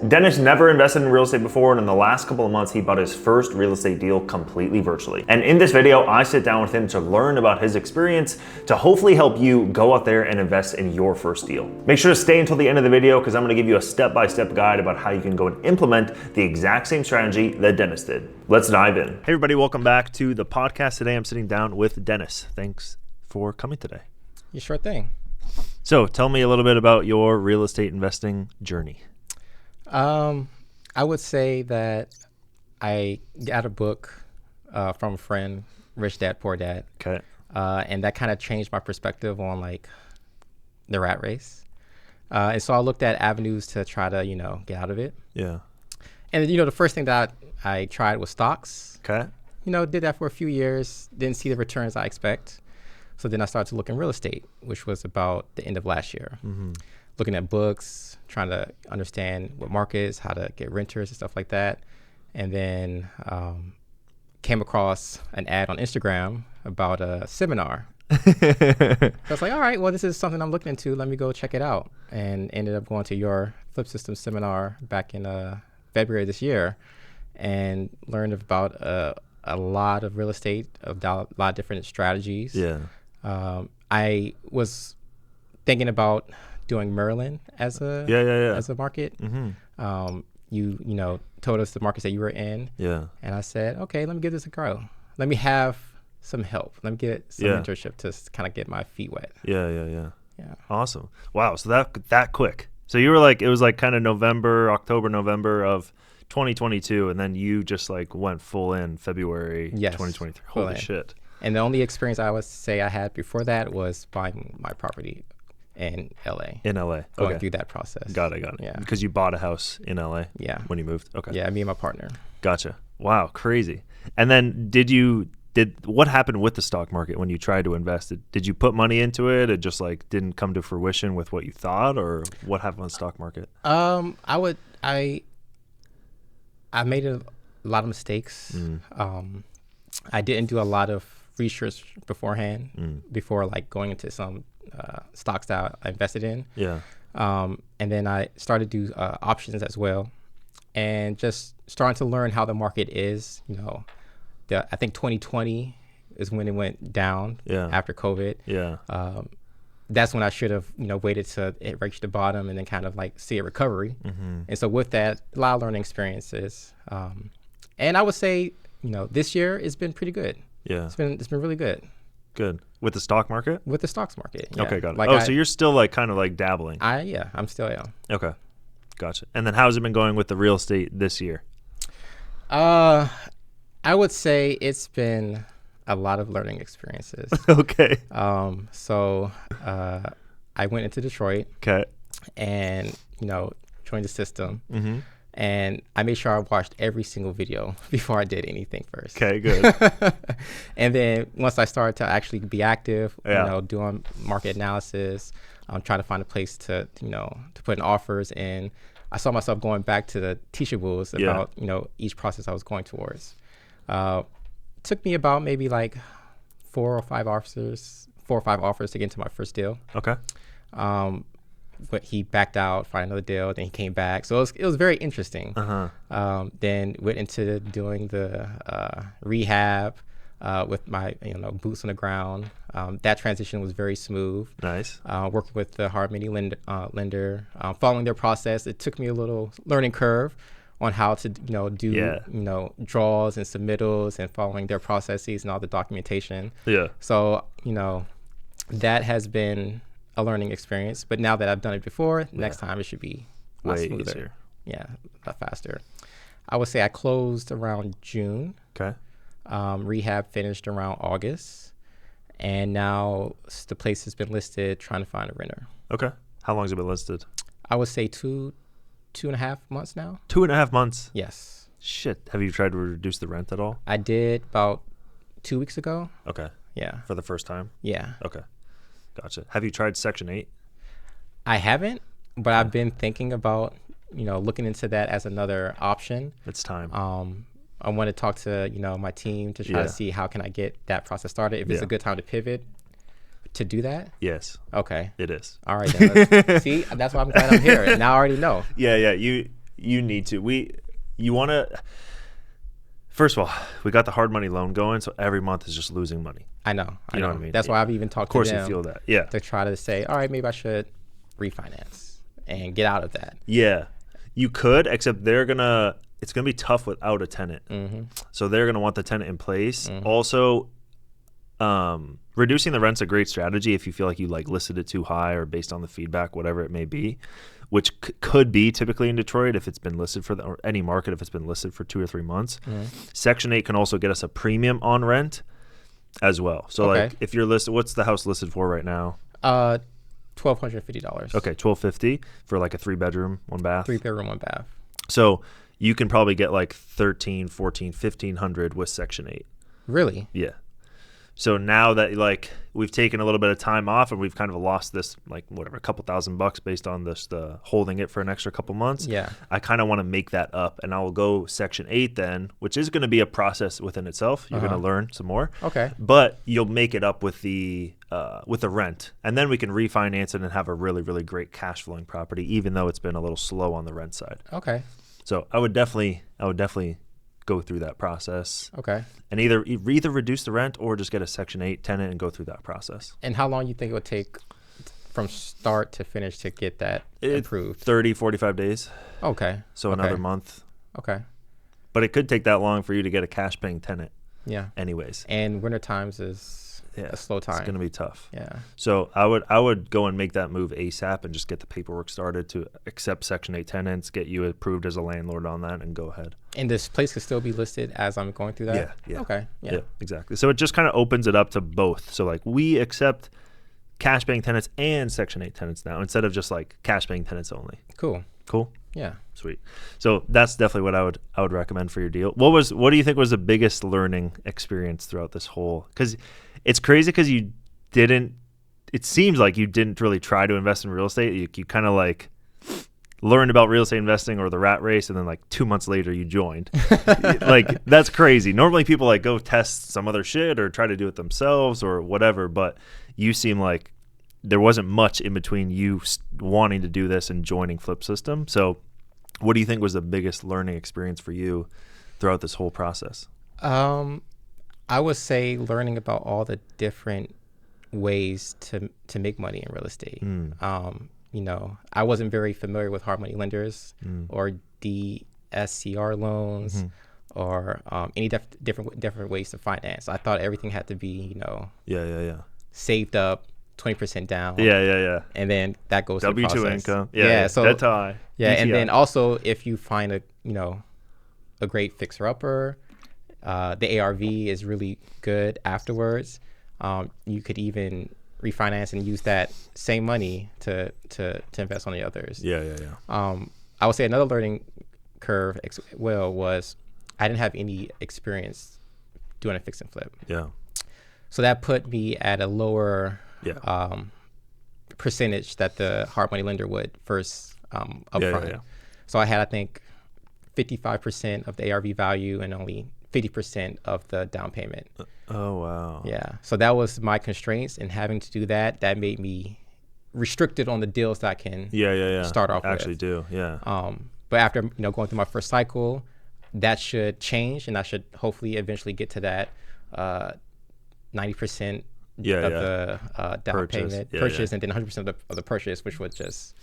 Dennis never invested in real estate before, and in the last couple of months, he bought his first real estate deal completely virtually. And in this video, I sit down with him to learn about his experience to hopefully help you go out there and invest in your first deal. Make sure to stay until the end of the video because I'm gonna give you a step-by-step guide about how you can go and implement the exact same strategy that Dennis did. Let's dive in. Hey everybody, welcome back to the podcast. Today I'm sitting down with Dennis. Thanks for coming today. You sure thing. So tell me a little bit about your real estate investing journey. I would say that I got a book from a friend, Rich Dad, Poor Dad. Okay. And that kind of changed my perspective on like the rat race. And so I looked at avenues to try to, get out of it. Yeah. And, the first thing that I tried was stocks. Okay. Did that for a few years, didn't see the returns I expect. So then I started to look in real estate, which was about the end of last year. Mm-hmm. Looking at books, trying to understand what markets, how to get renters and stuff like that. And then came across an ad on Instagram about a seminar. So I was like, all right, well, this is something I'm looking into. Let me go check it out. And ended up going to your FlipSystem seminar back in February this year and learned about a lot of real estate, a lot of different strategies. Yeah. I was thinking about doing Maryland as a as a market. Mm-hmm. You told us the markets that you were in. Yeah. And I said, okay, let me give this a go. Let me have some help. Let me get some mentorship to kind of get my feet wet. Yeah. Awesome. Wow. So that quick. So you were like, it was like kind of October, November of 2022, and then you just like went full in February 2023. Holy shit. And the only experience I would say I had before that was buying my property in LA. Going through that process. Got it. Yeah. Because you bought a house in LA. Yeah. When you moved. Okay. Yeah, me and my partner. Gotcha. Wow, crazy. And then what happened with the stock market when you tried to invest? Did you put money into it? It just like didn't come to fruition with what you thought, or what happened with the stock market? I made a lot of mistakes. I didn't do a lot of research beforehand before like going into some stocks that I invested in. Yeah. And then I started to do options as well, and just starting to learn how the market is. I think 2020 is when it went down after COVID. Yeah. That's when I should have waited to it reach the bottom and then kind of like see a recovery. Mm-hmm. And so with that, a lot of learning experiences. And I would say this year it's been pretty good. Yeah. It's been really good. Good. With the stock market? With the stocks market. Yeah. Okay, got it. So you're still like kind of like dabbling. I'm still. Okay. Gotcha. And then how's it been going with the real estate this year? I would say it's been a lot of learning experiences. Okay. So I went into Detroit. Okay. And, joined the system. Mm-hmm. And I made sure I watched every single video before I did anything first. Okay, good. And then once I started to actually be active, doing market analysis, trying to find a place to put in offers in, I saw myself going back to the teachables about, each process I was going towards. Took me about maybe like 4 or 5 offers to get into my first deal. Okay. But he backed out, find another deal, then he came back. So it was very interesting. Uh-huh. Then went into doing the rehab with my boots on the ground. That transition was very smooth. Nice. Working with the hard money lender, following their process. It took me a little learning curve on how to do draws and submittals and following their processes and all the documentation. Yeah. So that has been a learning experience, but now that I've done it before, next time it should be way smoother. Easier. Yeah, a lot faster. I would say I closed around June. Okay. Rehab finished around August, and now the place has been listed, trying to find a renter. Okay. How long has it been listed? I would say 2.5 months now. 2.5 months? Yes. Shit. Have you tried to reduce the rent at all? I did about 2 weeks ago. Okay. Yeah. For the first time? Yeah. Okay. Gotcha. Have you tried Section 8? I haven't, but I've been thinking about, looking into that as another option. It's time. I want to talk to, my team to try to see how can I get that process started. If it's a good time to pivot to do that. Yes. Okay. It is. All right. Then see, that's why I'm glad I'm here. Now I already know. Yeah. You need to. You want to. First of all, we got the hard money loan going, so every month is just losing money. I know. You know what I mean? That's why I've even talked to them. Of course, you feel that. Yeah. To try to say, all right, maybe I should refinance and get out of that. Yeah, you could, except it's gonna be tough without a tenant. So they're gonna want the tenant in place. Also, reducing the rent's a great strategy if you feel like you like listed it too high or based on the feedback, whatever it may be, which could be typically in Detroit if it's been listed for or any market if it's been listed for 2 or 3 months. Section 8 can also get us a premium on rent as well. So like if you're listed, what's the house listed for right now? $1,250. Okay, $1,250 for like a 3-bedroom, 1 bath. 3-bedroom, 1 bath. So you can probably get like 13, 14, 1,500 with Section 8. Really? Yeah. So now that like we've taken a little bit of time off and we've kind of lost this like whatever a couple $1,000 based on this holding it for an extra couple months. Yeah. I kind of want to make that up, and I will go Section 8 then, which is going to be a process within itself. You're going to learn some more. Okay. But you'll make it up with the rent, and then we can refinance it and have a really, really great cash flowing property, even though it's been a little slow on the rent side. Okay. So I would definitely go through that process. Okay. And either reduce the rent or just get a Section 8 tenant and go through that process. And how long do you think it would take from start to finish to get that approved? 30, 45 days. Okay. So another month. Okay. But it could take that long for you to get a cash paying tenant. Yeah. Anyways. And winter times is a slow time. It's going to be tough. Yeah. So I would go and make that move ASAP and just get the paperwork started to accept Section 8 tenants, get you approved as a landlord on that, and go ahead. And this place could still be listed as I'm going through that? Yeah. Okay. Yeah. Exactly. So it just kind of opens it up to both. So like we accept cash paying tenants and Section 8 tenants now instead of just like cash paying tenants only. Cool. Yeah. Sweet. So that's definitely what I would recommend for your deal. What do you think was the biggest learning experience throughout this whole? Because it's crazy because it seems like you didn't really try to invest in real estate. You kind of like learned about real estate investing or the rat race, and then like 2 months later you joined. Like that's crazy. Normally people like go test some other shit or try to do it themselves or whatever, but you seem like there wasn't much in between you wanting to do this and joining FlipSystem. So what do you think was the biggest learning experience for you throughout this whole process? I would say learning about all the different ways to make money in real estate. I wasn't very familiar with hard money lenders or DSCR loans or any different ways to finance. I thought everything had to be, saved up, 20% down. Yeah. And then that goes W2 to the process. income. Yeah. So debt tie. Yeah, DTI. and then also if you find a great fixer upper, the ARV is really good afterwards. You could even refinance and use that same money to invest on the others. Yeah. I would say another learning curve was I didn't have any experience doing a fix and flip. Yeah. So that put me at a lower percentage that the hard money lender would first upfront. Yeah. So I had, I think, 55% of the ARV value and only 50% of the down payment. Oh, wow. Yeah. So that was my constraints, and having to do that made me restricted on the deals that I can start off actually with. do. Yeah. But after going through my first cycle, that should change, and I should hopefully eventually get to that 90% of the down payment purchase, and then 100% of the purchase, which would just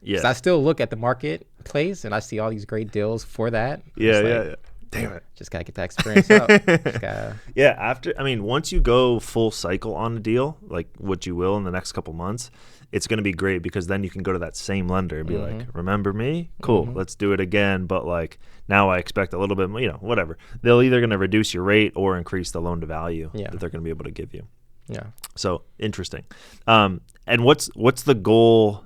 so I still look at the marketplace and I see all these great deals for that. Yeah. Damn it. Just gotta get that experience up. Once you go full cycle on a deal, like what you will in the next couple months, it's going to be great because then you can go to that same lender and be like, remember me? Cool. Let's do it again. But like now I expect a little bit, whatever. They'll either going to reduce your rate or increase the loan to value that they're going to be able to give you. Yeah. So interesting. And what's the goal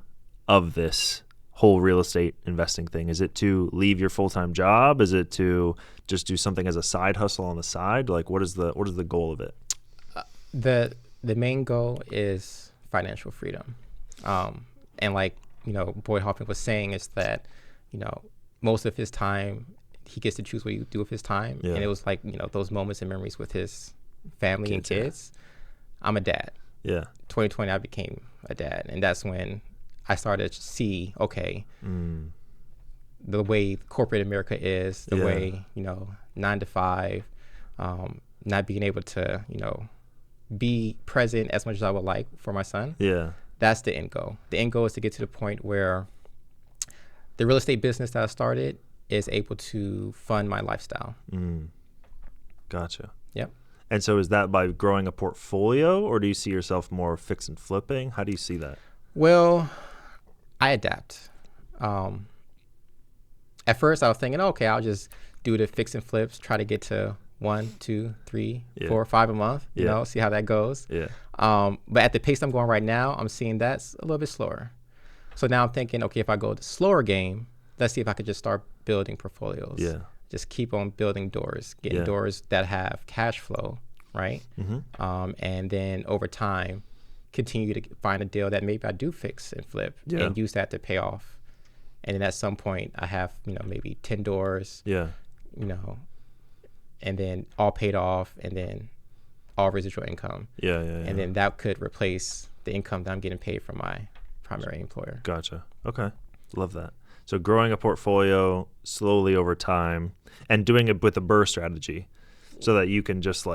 of this whole real estate investing thing? Is it to leave your full-time job? Is it to just do something as a side hustle on the side? Like what is the goal of it? The main goal is financial freedom. And like, Boyd Hoffman was saying, is that, most of his time he gets to choose what you do with his time. And it was like, those moments and memories with his family and kids. I'm a dad. Yeah. 2020, I became a dad. And that's when I started to see, okay, the way corporate America is, the way, 9 to 5, not being able to, be present as much as I would like for my son. Yeah. That's the end goal. The end goal is to get to the point where the real estate business that I started is able to fund my lifestyle. Gotcha. Yep. And so is that by growing a portfolio, or do you see yourself more fix and flipping? How do you see that? Well, I adapt. At first I was thinking, okay, I'll just do the fix and flips, try to get to 1, 2, 3, 4, 5 a month, see how that goes. Yeah. But at the pace I'm going right now, I'm seeing that's a little bit slower. So now I'm thinking, okay, if I go the slower game, let's see if I could just start building portfolios. Yeah. Just keep on building doors, getting doors that have cash flow, right? And then over time, continue to find a deal that maybe I do fix and flip and use that to pay off. And then at some point, I have, maybe 10 doors, and then all paid off, and then all residual income. And then that could replace the income that I'm getting paid from my primary employer. Gotcha. Okay. Love that. So growing a portfolio slowly over time and doing it with a BRRRR strategy so that you can just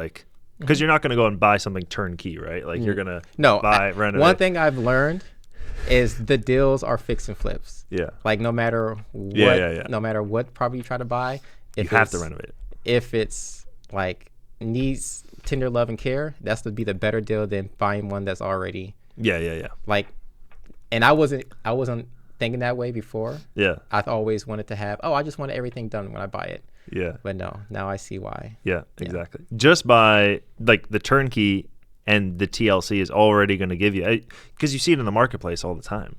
because you're not going to go and buy something turnkey, right? Like you're going to renovate. One thing I've learned is the deals are fix and flips. Yeah. Like no matter what, no matter what property you try to buy, you have to renovate it. If it's needs tender love and care, that's to be the better deal than buying one that's already. And I wasn't thinking that way before. Yeah. I've always wanted to have, I just want everything done when I buy it. Yeah. But no, now I see why. Yeah, exactly. Just by the turnkey and the TLC is already going to give you, because you see it in the marketplace all the time.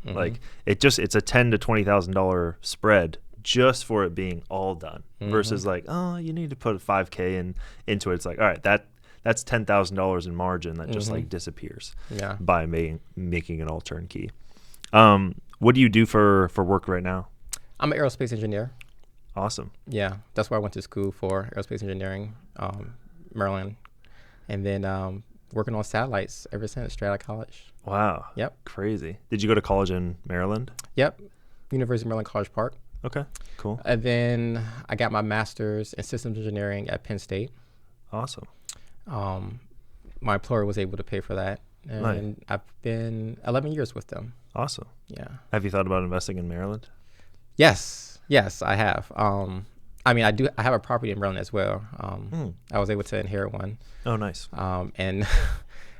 It's a $10,000 to $20,000 spread just for it being all done versus you need to put $5,000 into it. It's all right, that's $10,000 in margin that just disappears by making it all turnkey. What do you do for work right now? I'm an aerospace engineer. Awesome. Yeah, that's where I went to school for aerospace engineering, Maryland, and then working on satellites ever since straight out of college. Wow. Yep. Crazy. Did you go to college in Maryland? Yep. University of Maryland, College Park. Okay, cool. And then I got my master's in systems engineering at Penn State. Awesome. My employer was able to pay for that. And I've been 11 years with them. Awesome. Yeah. Have you thought about investing in Maryland? Yes, I have. I have a property in Maryland as well. I was able to inherit one. Oh, nice. And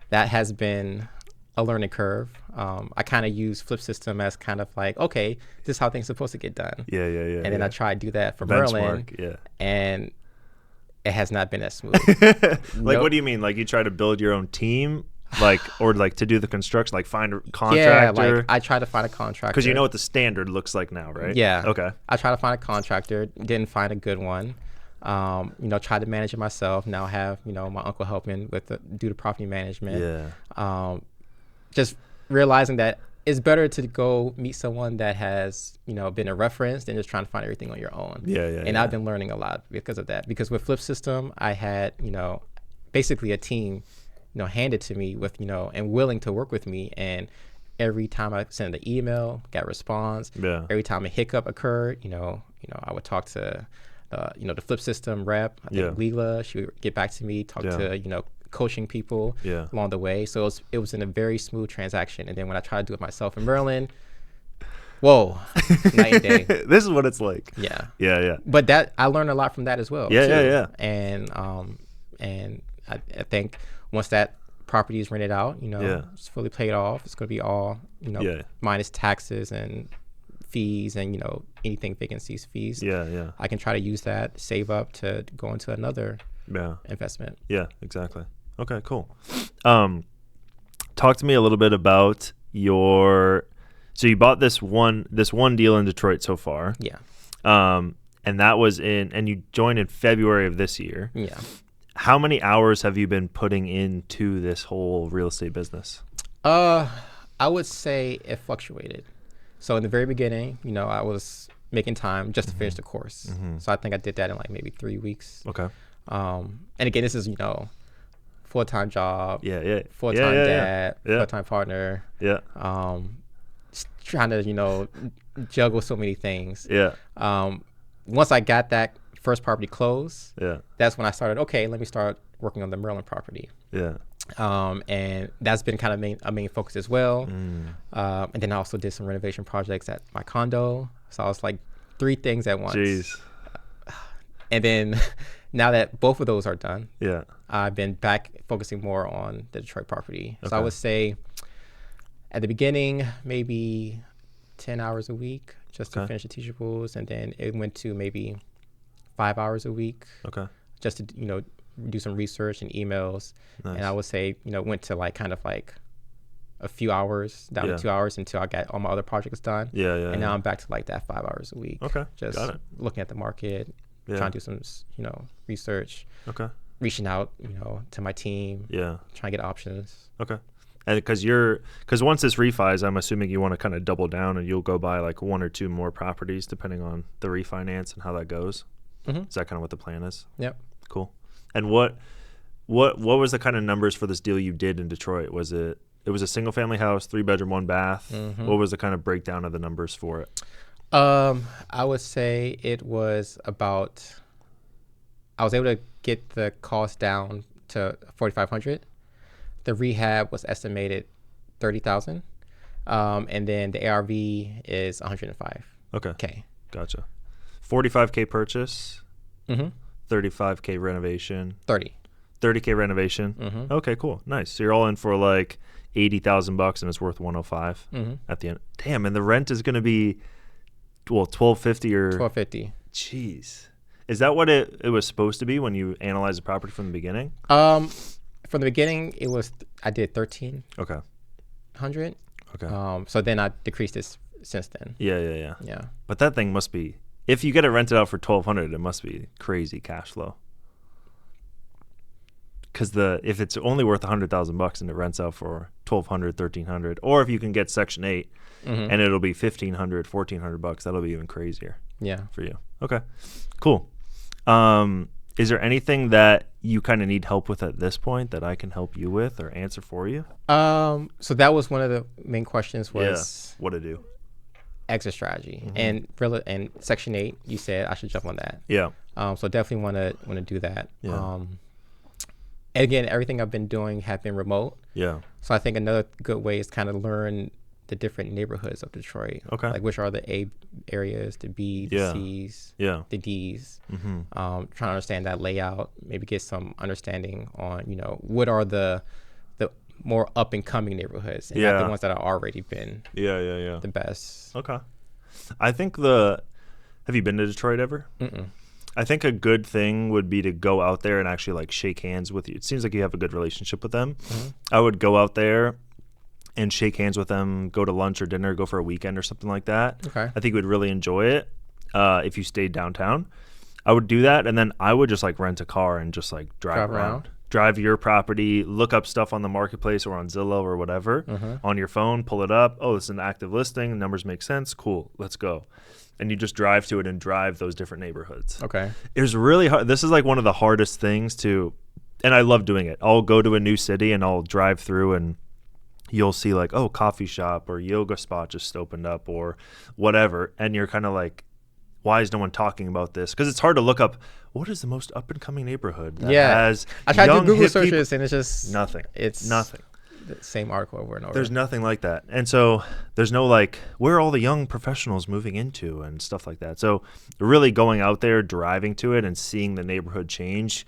that has been a learning curve. I kind of use FlipSystem as kind of okay, this is how things are supposed to get done. Yeah. And then I tried to do that for Benchmark, Maryland. And it has not been as smooth. What do you mean? You try to build your own team? Or to do the construction, find a contractor? Yeah, I try to find a contractor. Because you know what the standard looks like now, right? Yeah. Okay. I try to find a contractor, didn't find a good one. Tried to manage it myself. Now I have, my uncle helping do the property management. Yeah. Just realizing that it's better to go meet someone that has, been a reference than just trying to find everything on your own. And I've been learning a lot because of that. Because with FlipSystem, I had, basically a team handed to me with, and willing to work with me. And every time I sent an email, got a response. Yeah. Every time a hiccup occurred, I would talk to, the FlipSystem rep. I think Leela, she would get back to me, talk to, coaching people along the way. So it was in a very smooth transaction. And then when I tried to do it myself in Maryland, whoa, night and day. This is what it's like. Yeah. Yeah. But I learned a lot from that as well. Yeah. And I think once that property is rented out, it's fully paid off. It's going to be all, minus taxes and fees and, anything vacancies fees. Yeah. I can try to use that, save up to go into another investment. Yeah, exactly. Okay, cool. Talk to me a little bit about so you bought this one deal in Detroit so far. Yeah. And that was and you joined in February of this year. Yeah. How many hours have you been putting into this whole real estate business? I would say it fluctuated. So in the very beginning, I was making time just to finish the course. So I think I did that in maybe 3 weeks. Okay. And again, this is, full-time job. Yeah. Full-time dad. Yeah. Full-time partner. Yeah. trying to, juggle so many things. Yeah. Once I got that first property closed, Yeah. that's when I started, okay, let me start working on the Maryland property. Yeah. And that's been kind of a main focus as well. And then I also did some renovation projects at my condo. So I was like 3 things at once. Jeez. And then now that both of those are done, Yeah. I've been back focusing more on the Detroit property. Okay. So I would say at the beginning, maybe 10 hours a week just to finish the teachables. And then it went to maybe 5 hours a week. Okay. Just to, do some research and emails. Nice. And I would say, went to like kind of like a few hours, down to 2 hours until I got all my other projects done. Yeah. And now I'm back to like that 5 hours a week. Okay. Just Got it. looking at the market, trying to do some, research. Okay. Reaching out, to my team. Yeah. Trying to get options. Okay. And because once this refis, I'm assuming you want to kind of double down and you'll go buy like 1 or 2 more properties depending on the refinance and how that goes. Mm-hmm. Is that kind of what the plan is? Yep. Cool. And what was the kind of numbers for this deal you did in Detroit? Was it was a single family house, 3-bedroom, 1 bath? Mm-hmm. What was the kind of breakdown of the numbers for it? I would say it was about, I was able to get the cost down to $4,500. The rehab was estimated $30,000. And then the ARV is $105K. Okay. Gotcha. $45K purchase. Mm-hmm. $35K renovation. 30K renovation. Mm-hmm. Okay, cool. Nice. So you're all in for like $80,000 and it's worth $105 at the end. Damn, and the rent is going to be $1,250 or $1,250. Jeez. Is that what it was supposed to be when you analyzed the property from the beginning? From the beginning, I did $1,300. Okay. So then I decreased this since then. Yeah. Yeah. But that thing must be, if you get it rented out for $1,200, it must be crazy cash flow. Because if it's only worth $100,000 and it rents out for $1,200, $1,300, or if you can get Section 8 and it'll be $1,500, $1,400, that'll be even crazier. Yeah. For you. Okay. Cool. Is there anything that you kind of need help with at this point that I can help you with or answer for you? So that was one of the main questions was what to do. Exit strategy and Section 8. You said I should jump on that. Yeah. So definitely want to do that. Yeah. And again, everything I've been doing have been remote. Yeah. So I think another good way is kind of learn the different neighborhoods of Detroit. Okay. Like which are the A areas, the B, the C's, the D's. Trying to understand that layout, maybe get some understanding on, what are the more up and coming neighborhoods and not the ones that have already been the best. Okay. I think have you been to Detroit ever? Mm-mm. I think a good thing would be to go out there and actually like shake hands with you. It seems like you have a good relationship with them. I would go out there and shake hands with them, go to lunch or dinner, go for a weekend or something like that. Okay. I think you would really enjoy it if you stayed downtown. I would do that, and then I would just like rent a car and just like drive around. Drive your property, look up stuff on the marketplace or on Zillow or whatever on your phone, pull it up. Oh, it's an active listing. Numbers make sense. Cool. Let's go. And you just drive to it and drive those different neighborhoods. Okay. It was really hard. This is like one of the hardest things and I love doing it. I'll go to a new city and I'll drive through and you'll see like, oh, coffee shop or yoga spot just opened up or whatever. And you're kind of like, why is no one talking about this? Because it's hard to look up what is the most up and coming neighborhood that has I tried to do Google people? searches and it's just nothing. It's nothing. The same article over and over. There's nothing like that. And so there's no like, where are all the young professionals moving into and stuff like that. So really going out there, driving to it and seeing the neighborhood change,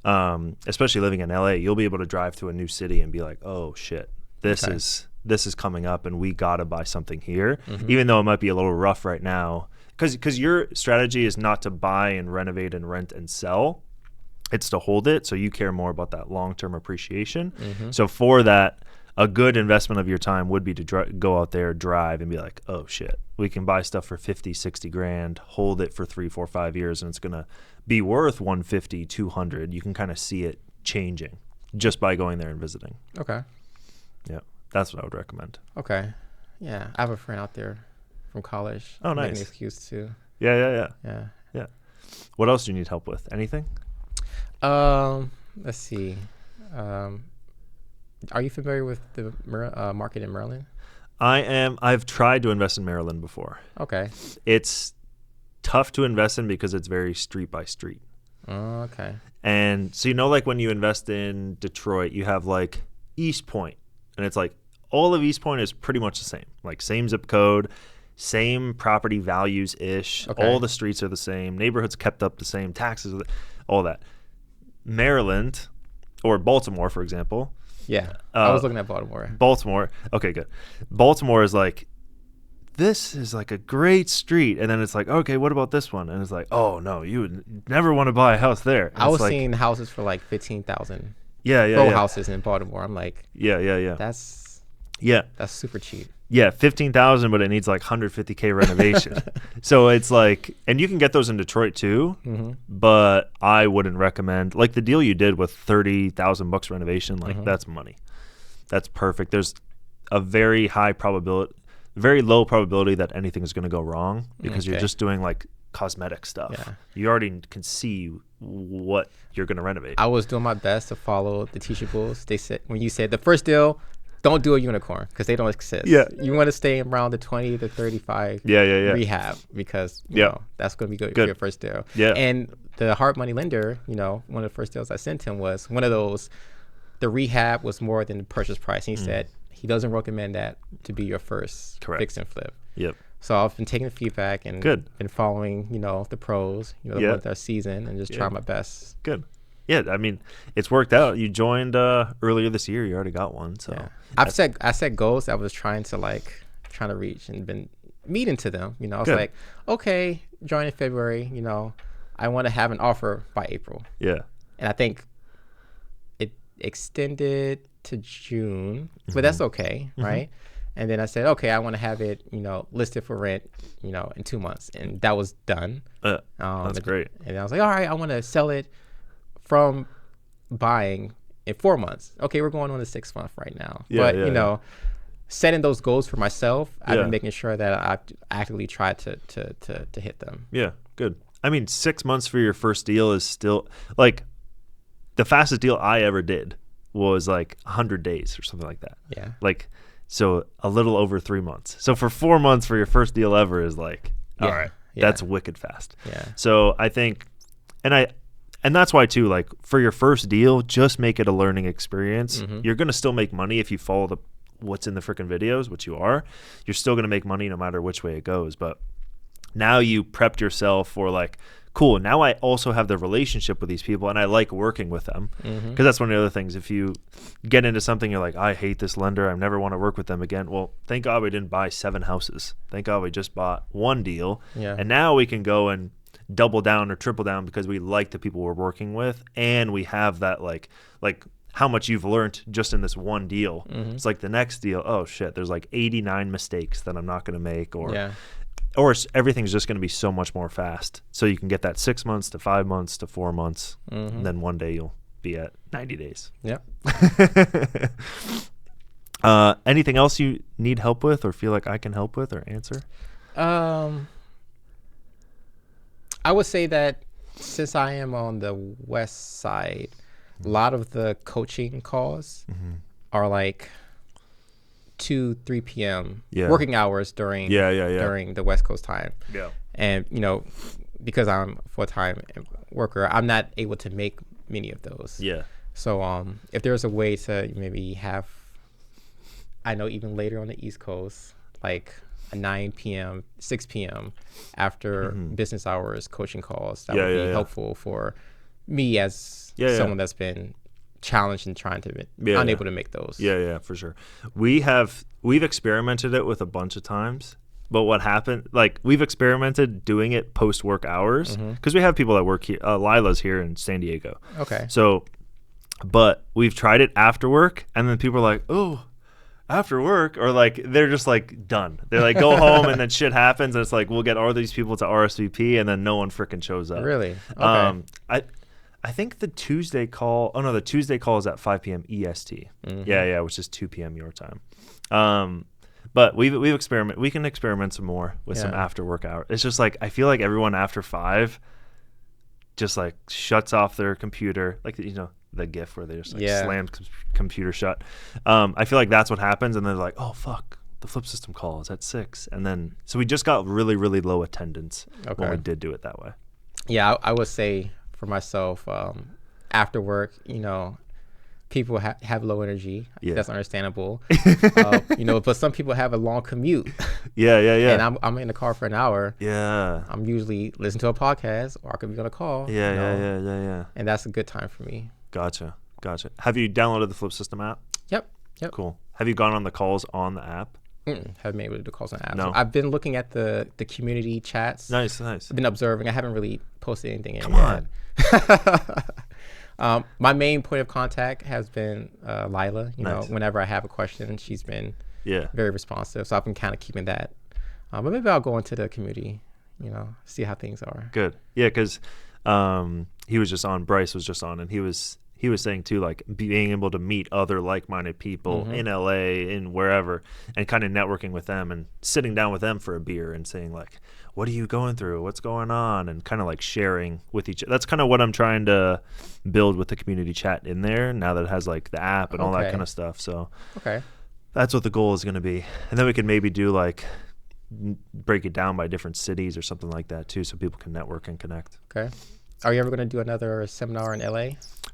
especially living in LA, you'll be able to drive to a new city and be like, oh shit, this is coming up and we got to buy something here, even though it might be a little rough right now. Because your strategy is not to buy and renovate and rent and sell. It's to hold it. So you care more about that long-term appreciation. So for that, a good investment of your time would be to go out there, drive and be like, oh shit, we can buy stuff for 50, 60 grand, hold it for 3, 4, 5 years. And it's going to be worth 150, 200. You can kind of see it changing just by going there and visiting. Okay. Yeah. That's what I would recommend. Okay. Yeah. I have a friend out there from college. Oh, nice. Make an excuse too. Yeah. Yeah. What else do you need help with? Anything? Let's see. Are you familiar with the market in Maryland? I've tried to invest in Maryland before. Okay. It's tough to invest in because it's very street by street. Oh, okay. And so, you know, like when you invest in Detroit, you have like East Point, and it's like all of East Point is pretty much the same, like same zip code, same property values ish. Okay. All the streets are the same, neighborhoods kept up the same, taxes, all that. Maryland or Baltimore, for example. Yeah, I was looking at Baltimore. Baltimore. Okay, good. Baltimore is like, this is like a great street. And then it's like, okay, what about this one? And it's like, oh, no, you would never want to buy a house there. And I was like, seeing houses for like 15,000. Yeah. Houses in Baltimore. I'm like, yeah. That's super cheap. Yeah, 15,000, but it needs like 150K renovation. So it's like, and you can get those in Detroit too, but I wouldn't recommend, like the deal you did with $30,000 renovation, like that's money. That's perfect. There's a very very low probability that anything is going to go wrong because you're just doing like cosmetic stuff. Yeah. You already can see what you're going to renovate. I was doing my best to follow the teachables. They said, when you said the first deal, don't do a unicorn because they don't exist. Yeah. You want to stay around the 20 to 35 rehab because you know, that's going to be good for your first deal. Yeah. And the hard money lender, you know, one of the first deals I sent him was one of those, the rehab was more than the purchase price. And he said he doesn't recommend that to be your first fix and flip. Yep. So I've been taking the feedback and been following, you know, the pros, you know, the ones that are seasoned and just trying my best. Good. Yeah, I mean, it's worked out. You joined earlier this year. You already got one. So I set goals I was trying to reach and been meeting to them. You know, I was like, okay, join in February. You know, I want to have an offer by April. Yeah. And I think it extended to June, but that's okay, right? And then I said, okay, I want to have it, you know, listed for rent, you know, in 2 months, and that was done. That's great. And I was like, all right, I want to sell it from buying in 4 months. Okay, we're going on the 6th month right now. You know, setting those goals for myself, I've been making sure that I've actively tried to hit them. Yeah, good. I mean, 6 months for your first deal is still like the fastest deal I ever did was like 100 days or something like that. Yeah. Like, so a little over 3 months. So for 4 months for your first deal ever is like, all right, that's wicked fast. Yeah. So I think, and that's why too, like for your first deal, just make it a learning experience. You're going to still make money if you follow what's in the freaking videos, which you are. You're still going to make money no matter which way it goes. But now you prepped yourself for like, cool, now I also have the relationship with these people and I like working with them. Because that's one of the other things. If you get into something, you're like, I hate this lender, I never want to work with them again. Well, thank God we didn't buy 7 houses. Thank God we just bought one deal. Yeah. And now we can go and double down or triple down because we like the people we're working with, and we have that like how much you've learned just in this one deal. It's like the next deal, oh shit, there's like 89 mistakes that I'm not going to make, or everything's just going to be so much more fast. So you can get that 6 months to 5 months to 4 months, and then one day you'll be at 90 days. Yep. Anything else you need help with or feel like I can help with or answer? I would say that since I am on the west side, a lot of the coaching calls are like 2-3 p.m. working hours during the West Coast time. Yeah. And, you know, because I'm a full-time worker, I'm not able to make many of those. Yeah. So if there's a way to maybe have, I know even later on the East Coast, like a 9 p.m., 6 p.m. after business hours coaching calls, that would be helpful for me as someone that's been challenged and trying to unable to make those. Yeah, for sure. We've experimented it with a bunch of times, but what happened, like we've experimented doing it post work hours because we have people that work here. Lila's here in San Diego. Okay. So, but we've tried it after work, and then people are like, oh, after work, or like they're just like done. They're like go home, and then shit happens, and it's like we'll get all these people to RSVP, and then no one freaking shows up. Really? Okay. I think the Tuesday call. Oh no, the Tuesday call is at 5 p.m. EST. Yeah, which is 2 p.m. your time. But we've experimented. We can experiment some more with some after work hours. It's just like I feel like everyone after 5 just like shuts off their computer, like the GIF where they just like slammed computer shut. I feel like that's what happens, and they're like, oh fuck, the FlipSystem call is at 6. And then, so we just got really, really low attendance when we did do it that way. Yeah, I would say for myself, after work, you know, people have low energy. Yeah. That's understandable. You know, but some people have a long commute. Yeah. And I'm in the car for an hour. Yeah. I'm usually listening to a podcast, or I could be on a call. Yeah. And that's a good time for me. Gotcha. Have you downloaded the FlipSystem app? Yep. Cool. Have you gone on the calls on the app? Haven't been able to do calls on apps. No. I've been looking at the community chats. Nice. I've been observing. I haven't really posted anything in Come on. My main point of contact has been Lila. You know, Nice. whenever I have a question, she's been Yeah. very responsive. So I've been kind of keeping that. But maybe I'll go into the community, you know, see how things are. Good. Yeah, because Bryce was just on, and he was saying too, like being able to meet other like-minded people in LA, in wherever, and kind of networking with them and sitting down with them for a beer and saying like, what are you going through? What's going on? And kind of like sharing with each other. That's kind of what I'm trying to build with the community chat in there now that it has like the app and all that kind of stuff. So that's what the goal is going to be. And then we can maybe do like break it down by different cities or something like that too, so people can network and connect. Okay. Are you ever going to do another seminar in LA?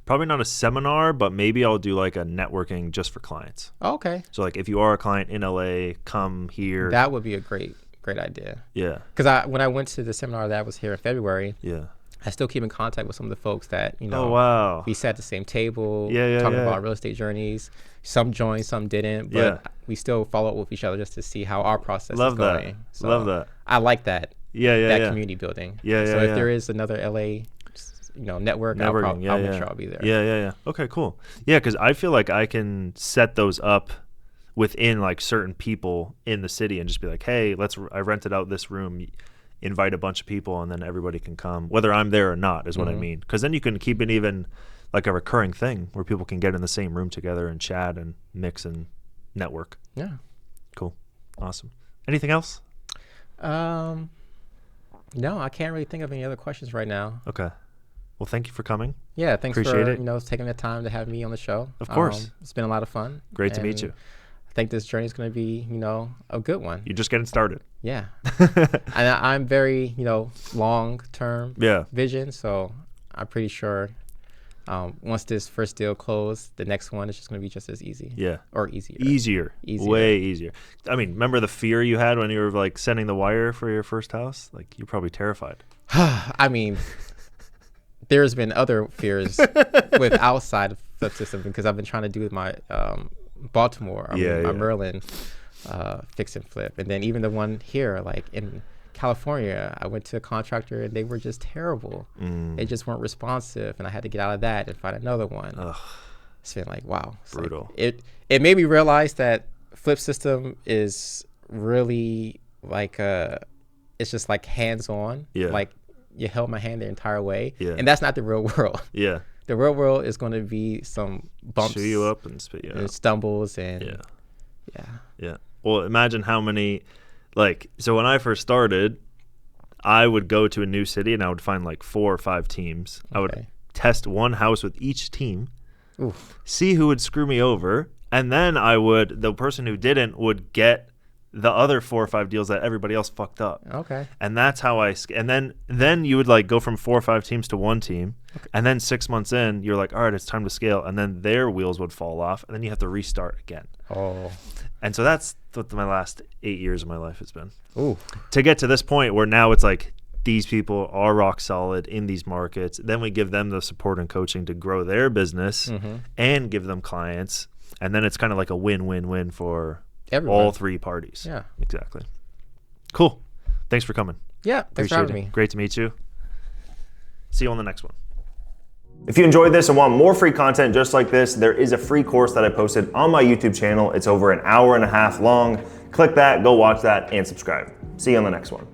Probably not a seminar, but maybe I'll do like a networking just for clients. Oh, okay. So like if you are a client in LA, come here. That would be a great idea. Yeah. Because when I went to the seminar that was here in February, Yeah. I still keep in contact with some of the folks that, you know, Oh, wow. we sat at the same table, Yeah, talking about real estate journeys. Some joined, some didn't, but we still follow up with each other just to see how our process is going. So Love that. I like that. That Community building. Yeah. So if there is another LA, you know, network, I'll make sure I'll be there. Yeah. Okay, cool. Yeah, because I feel like I can set those up within like certain people in the city and just be like, hey, I rented out this room, invite a bunch of people, and then everybody can come, whether I'm there or not, is what I mean. Because then you can keep it even like a recurring thing where people can get in the same room together and chat and mix and network. Yeah. Cool. Awesome. Anything else? No, I can't really think of any other questions right now. Okay. Well, thank you for coming. Yeah, thanks Appreciate for it. You know, taking the time to have me on the show. Of course. It's been a lot of fun. Great to meet you. I think this journey is going to be, you know, a good one. You're just getting started. Yeah. And I'm very, you know, long-term vision. So I'm pretty sure once this first deal closed, the next one is just going to be just as easy. Yeah. Or easier. Easier. Way easier. I mean, remember the fear you had when you were like sending the wire for your first house? Like you're probably terrified. I mean, there's been other fears with outside of FlipSystem because I've been trying to do my Baltimore, my Maryland fix and flip. And then even the one here, like in California, I went to a contractor and they were just terrible. They just weren't responsive, and I had to get out of that and find another one. Ugh. It's been like, wow. It's brutal. Like, it made me realize that FlipSystem is really like it's just like hands-on. Yeah. Like you held my hand the entire way. Yeah. And that's not the real world. Yeah. The real world is going to be some bumps. Chew you up and spit you out. And stumbles and yeah. Well, imagine how many, like, so when I first started, I would go to a new city and I would find like 4 or 5 teams. I would test one house with each team, see who would screw me over, and then the person who didn't would get the other 4 or 5 deals that everybody else fucked up. Okay. And that's how and then you would like go from 4 or 5 teams to one team. Okay. And then 6 months in, you're like, all right, it's time to scale. And then their wheels would fall off and then you have to restart again. Oh. And so that's what my last 8 years of my life has been. Ooh. To get to this point where now it's like these people are rock solid in these markets. Then we give them the support and coaching to grow their business and give them clients. And then it's kind of like a win-win-win for everyone. All 3 parties. Yeah. Exactly. Cool. Thanks for coming. Yeah. Thanks for having me. Great to meet you. See you on the next one. If you enjoyed this and want more free content just like this, there is a free course that I posted on my YouTube channel. It's over an hour and a half long. Click that, go watch that, and subscribe. See you on the next one.